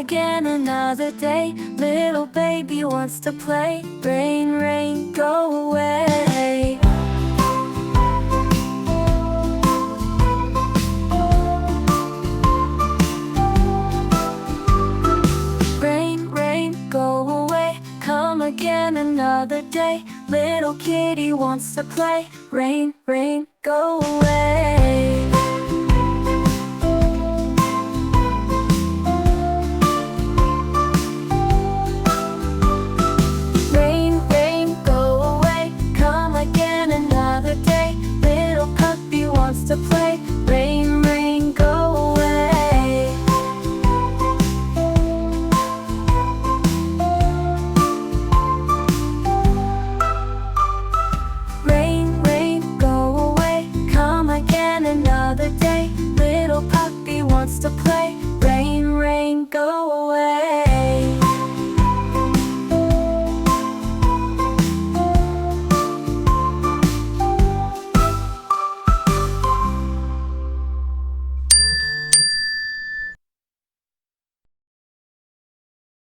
again another day. Little baby wants to play. Rain, rain, go away. Rain, rain, go away. Come again another day. Little kitty wants to play. Rain, rain, go away. Rain, rain, go away. Come again another day. Little puppy wants to play. Rain, rain, go away. Rain, rain, go away. Come again another day. Little puppy wants to play. Rain, rain, go away.